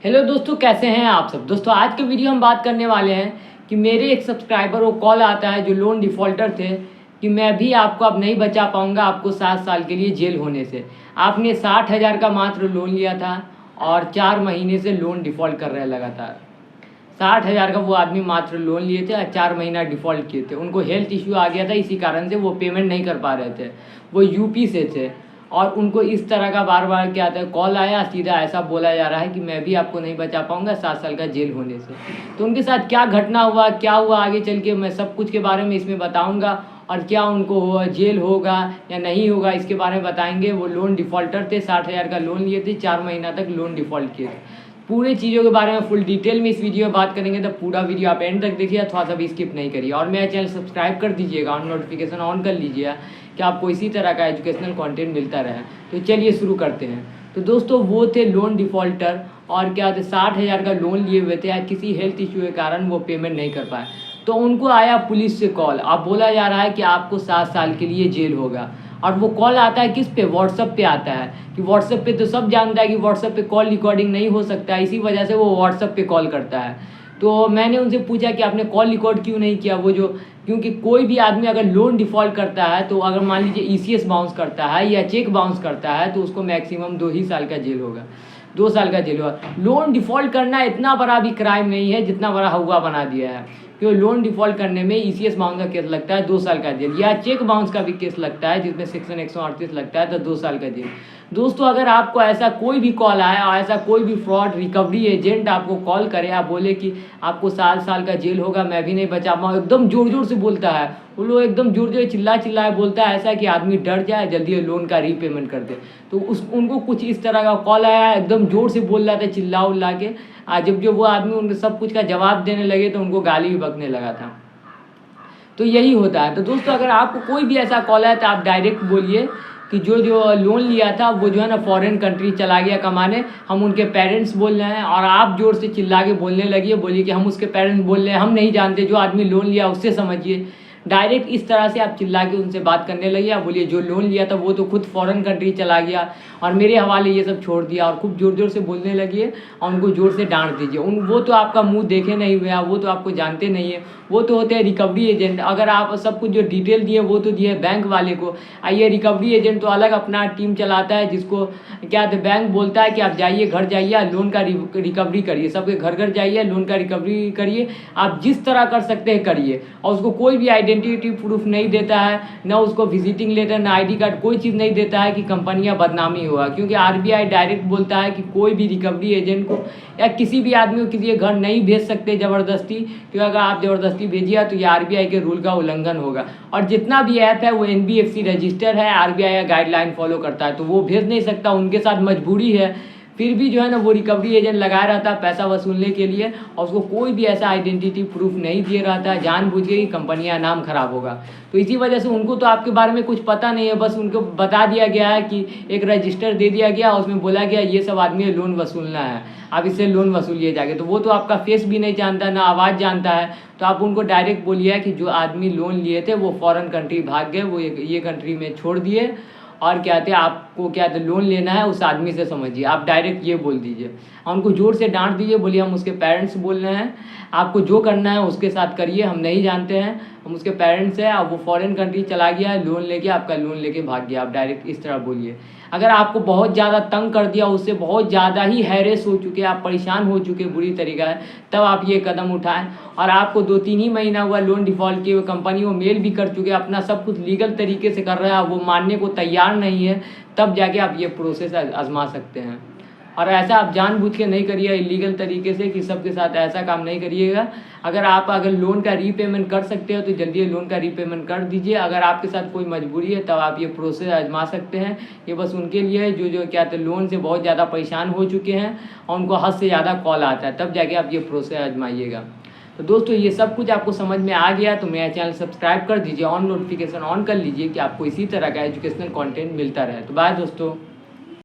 Hello दोस्तों, कैसे हैं आप सब। दोस्तों आज के वीडियो हम बात करने वाले हैं कि मेरे एक सब्सक्राइबर को कॉल आता है जो लोन डिफ़ॉल्टर थे कि मैं भी आपको अब नहीं बचा पाऊंगा, आपको 7 साल के लिए जेल होने से। आपने 60,000 का मात्र लोन लिया था और 4 महीने से लोन डिफ़ॉल्ट कर रहे हैं लगातार। 60,000 का वो आदमी मात्र लोन लिए थे और 4 महीना डिफ़ॉल्ट किए थे। उनको हेल्थ इश्यू आ गया था, इसी कारण से वो पेमेंट नहीं कर पा रहे थे। वो यूपी से थे और उनको इस तरह का बार बार क्या आता है कॉल आया, सीधा ऐसा बोला जा रहा है कि मैं भी आपको नहीं बचा पाऊंगा 7 साल का जेल होने से। तो उनके साथ क्या घटना हुआ, क्या हुआ आगे चल के, मैं सब कुछ के बारे में इसमें बताऊंगा। और क्या उनको जेल होगा या नहीं होगा इसके बारे में बताएंगे। वो लोन डिफ़ॉल्टर थे, 60,000 का लोन लिए थे, 4 महीना तक लोन डिफ़ॉल्ट किए थे। पूरे चीज़ों के बारे में फुल डिटेल में इस वीडियो में बात करेंगे, तो पूरा वीडियो आप एंड तक देखिए, थोड़ा सा भी स्किप नहीं करिए। और मेरा चैनल सब्सक्राइब कर दीजिएगा और नोटिफिकेशन ऑन कर लीजिएगा कि आपको इसी तरह का एजुकेशनल कंटेंट मिलता रहे। तो चलिए शुरू करते हैं। तो दोस्तों वो थे लोन डिफ़ॉल्टर और क्या थे 60,000 का लोन लिए हुए थे, किसी हेल्थ इशू के कारण वो पेमेंट नहीं कर पाए। तो उनको आया पुलिस से कॉल। अब बोला जा रहा है कि आपको 7 साल के लिए जेल होगा। और वो कॉल आता है किस पे, व्हाट्सएप पे आता है। कि व्हाट्सएप पे तो सब जानता है कि व्हाट्सएप पे कॉल रिकॉर्डिंग नहीं हो सकता है, इसी वजह से वो व्हाट्सएप पे कॉल करता है। तो मैंने उनसे पूछा कि आपने कॉल रिकॉर्ड क्यों नहीं किया। वो जो क्योंकि कोई भी आदमी अगर लोन डिफ़ॉल्ट करता है तो अगर मान लीजिए ईसीएस बाउंस करता है या चेक बाउंस करता है तो उसको मैक्सिमम 2 ही साल का जेल होगा, 2 साल का जेल होगा। लोन डिफ़ॉल्ट करना इतना बड़ा भी क्राइम नहीं है जितना बड़ा हुआ बना दिया है। क्योंकि लोन डिफ़ॉल्ट करने में ईसीएस बाउंस का केस लगता है 2 साल का जेल, या चेक बाउंस का भी केस लगता है जिसमें सेक्शन 138 लगता है तो 2 साल का जेल। दोस्तों अगर आपको ऐसा कोई भी कॉल आए और ऐसा कोई भी फ्रॉड रिकवरी एजेंट आपको कॉल करे, आप बोले कि आपको 7 साल का जेल होगा, मैं भी नहीं बचा पाऊँ, एकदम ज़ोर ज़ोर से बोलता है वो लोग, एकदम ज़ोर ज़ोर चिल्ला बोलता है ऐसा कि आदमी डर जाए, जल्दी लोन का रीपेमेंट कर दे। तो उनको कुछ इस तरह का कॉल आया, एकदम ज़ोर से बोल रहा था चिल्ला उल्ला के। जब जो वो आदमी उन सब कुछ का जवाब देने लगे तो उनको गाली भी बकने लगा था। तो यही होता है। तो दोस्तों अगर आपको कोई भी ऐसा कॉल है तो आप डायरेक्ट बोलिए कि जो लोन लिया था वो जो है ना फॉरेन कंट्री चला गया कमाने, हम उनके पेरेंट्स बोल रहे हैं। और आप जोर से चिल्ला के बोलने लगिए, बोलिए कि हम उसके पेरेंट्स बोल रहे हैं, हम नहीं जानते, जो आदमी लोन लिया उससे समझिए। डायरेक्ट इस तरह से आप चिल्ला के उनसे बात करने लगिए। आप बोलिए जो लोन लिया था वो तो खुद फॉरेन कंट्री चला गया और मेरे हवाले ये सब छोड़ दिया, और खूब ज़ोर ज़ोर से बोलने लगिए और उनको ज़ोर से डांट दीजिए। वो तो आपका मुंह देखे नहीं हुए हैं, वो तो आपको जानते नहीं है, वो तो होते हैं रिकवरी एजेंट। अगर आप सब कुछ जो डिटेल दिए वो तो दिए बैंक वाले को, आइए रिकवरी एजेंट तो अलग अपना टीम चलाता है, जिसको क्या कहते बैंक बोलता है कि आप जाइए घर जाइए लोन का रिकवरी करिए, सबके घर घर जाइए लोन का रिकवरी करिए, आप जिस तरह कर सकते हैं करिए। और उसको कोई भी आइडेंटिटी प्रूफ नहीं देता है, ना उसको विजिटिंग लेटर, ना आईडी कार्ड, कोई चीज़ नहीं देता है कि कंपनियां बदनामी हुआ। क्योंकि आरबीआई डायरेक्ट बोलता है कि कोई भी रिकवरी एजेंट को या किसी भी आदमी को किसी के घर नहीं भेज सकते ज़बरदस्ती, क्योंकि अगर आप ज़बरदस्ती भेजिए तो ये आरबीआई के रूल का उल्लंघन होगा। और जितना भी ऐप है वो एनबीएफसी रजिस्टर है, आरबीआई का गाइडलाइन फॉलो करता है, तो वो भेज नहीं सकता, उनके साथ मजबूरी है। फिर भी जो है ना वो रिकवरी एजेंट लगाया रहता है पैसा वसूलने के लिए, और उसको कोई भी ऐसा आइडेंटिटी प्रूफ नहीं दिए रहता है, जानबूझ के कि कंपनी का नाम खराब होगा। तो इसी वजह से उनको तो आपके बारे में कुछ पता नहीं है, बस उनको बता दिया गया है कि एक रजिस्टर दे दिया गया, उसमें बोला गया ये सब आदमी लोन वसूलना है, आप इससे लोन वसूलिए जाके। तो वो तो आपका फेस भी नहीं जानता, ना आवाज़ जानता है। तो आप उनको डायरेक्ट बोलिए कि जो आदमी लोन लिए थे वो फॉरेन कंट्री भाग गए, वो ये कंट्री में छोड़ दिए, और क्या कहते हैं आपको क्या कहते लोन लेना है उस आदमी से समझिए, आप डायरेक्ट ये बोल दीजिए। और उनको ज़ोर से डांट दीजिए, बोलिए हम उसके पेरेंट्स बोल रहे हैं, आपको जो करना है उसके साथ करिए, हम नहीं जानते हैं, हम उसके पेरेंट्स हैं, अब वो फॉरेन कंट्री चला गया है लोन लेके, आपका लोन लेके भाग गया, आप डायरेक्ट इस तरह बोलिए। अगर आपको बहुत ज़्यादा तंग कर दिया, उससे बहुत ज़्यादा ही हैरेस हो चुके, आप परेशान हो चुके बुरी तरीका है, तब आप ये कदम उठाएं। और आपको 2-3 ही महीना हुआ लोन डिफ़ॉल्ट किए हुए, कंपनी वो मेल भी कर चुके, अपना सब कुछ लीगल तरीके से कर रहा है, वो मानने को तैयार नहीं है, तब जाके आप ये प्रोसेस आजमा सकते हैं। और ऐसा आप जानबूझ के नहीं करिए इलीगल तरीके से, कि सबके साथ ऐसा काम नहीं करिएगा। अगर लोन का रीपेमेंट कर सकते हो तो जल्दी लोन का रीपेमेंट कर दीजिए। अगर आपके साथ कोई मजबूरी है तब आप ये प्रोसेस आजमा सकते हैं। ये बस उनके लिए है जो क्या कहते हैं लोन से बहुत ज़्यादा परेशान हो चुके हैं और उनको हद से ज़्यादा कॉल आता है, तब जाके आप ये प्रोसेस आजमाइएगा। तो दोस्तों ये सब कुछ आपको समझ में आ गया तो मेरा चैनल सब्सक्राइब कर दीजिए, ऑन नोटिफिकेशन ऑन कर लीजिए कि आपको इसी तरह का एजुकेशनल कंटेंट मिलता रहे। तो बाय दोस्तों।